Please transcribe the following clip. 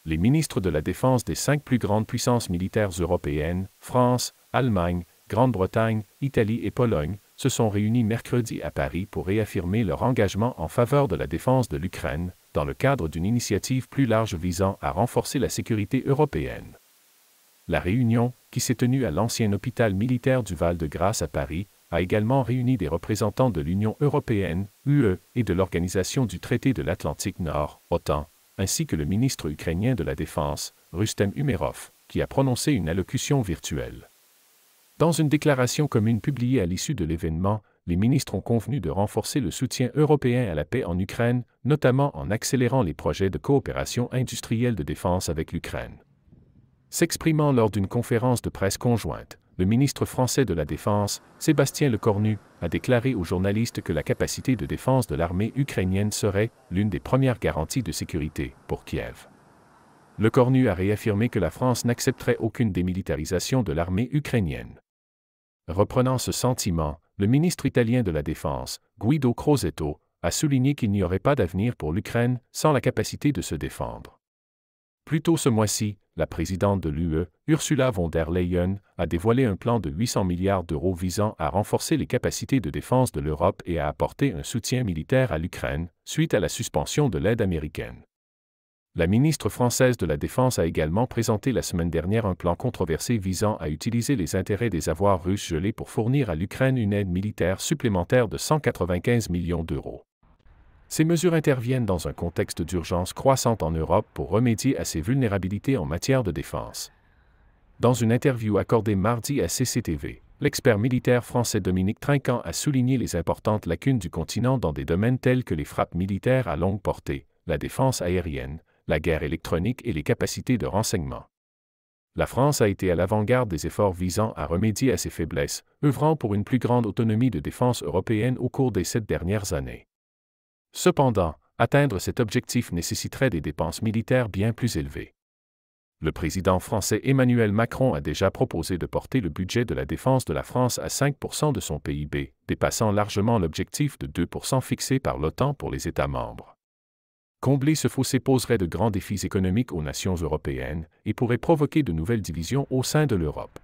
Les ministres de la Défense des 5 plus grandes puissances militaires européennes, France, Allemagne, Grande-Bretagne, Italie et Pologne, se sont réunis mercredi à Paris pour réaffirmer leur engagement en faveur de la défense de l'Ukraine, dans le cadre d'une initiative plus large visant à renforcer la sécurité européenne. La réunion, qui s'est tenue à l'ancien hôpital militaire du Val-de-Grâce à Paris, a également réuni des représentants de l'Union européenne, UE, et de l'Organisation du traité de l'Atlantique Nord, OTAN, ainsi que le ministre ukrainien de la Défense, Rustem Umerov, qui a prononcé une allocution virtuelle. Dans une déclaration commune publiée à l'issue de l'événement, les ministres ont convenu de renforcer le soutien européen à la paix en Ukraine, notamment en accélérant les projets de coopération industrielle de défense avec l'Ukraine. S'exprimant lors d'une conférence de presse conjointe, le ministre français de la Défense, Sébastien Lecornu, a déclaré aux journalistes que la capacité de défense de l'armée ukrainienne serait l'une des premières garanties de sécurité pour Kiev. Lecornu a réaffirmé que la France n'accepterait aucune démilitarisation de l'armée ukrainienne. Reprenant ce sentiment, le ministre italien de la Défense, Guido Crosetto, a souligné qu'il n'y aurait pas d'avenir pour l'Ukraine sans la capacité de se défendre. Plus tôt ce mois-ci, la présidente de l'UE, Ursula von der Leyen, a dévoilé un plan de 800 milliards d'euros visant à renforcer les capacités de défense de l'Europe et à apporter un soutien militaire à l'Ukraine, suite à la suspension de l'aide américaine. La ministre française de la Défense a également présenté la semaine dernière un plan controversé visant à utiliser les intérêts des avoirs russes gelés pour fournir à l'Ukraine une aide militaire supplémentaire de 195 millions d'euros. Ces mesures interviennent dans un contexte d'urgence croissante en Europe pour remédier à ses vulnérabilités en matière de défense. Dans une interview accordée mardi à CCTV, l'expert militaire français Dominique Trinquant a souligné les importantes lacunes du continent dans des domaines tels que les frappes militaires à longue portée, la défense aérienne, la guerre électronique et les capacités de renseignement. La France a été à l'avant-garde des efforts visant à remédier à ces faiblesses, œuvrant pour une plus grande autonomie de défense européenne au cours des 7 dernières années. Cependant, atteindre cet objectif nécessiterait des dépenses militaires bien plus élevées. Le président français Emmanuel Macron a déjà proposé de porter le budget de la défense de la France à 5% de son PIB, dépassant largement l'objectif de 2% fixé par l'OTAN pour les États membres. Combler ce fossé poserait de grands défis économiques aux nations européennes et pourrait provoquer de nouvelles divisions au sein de l'Europe.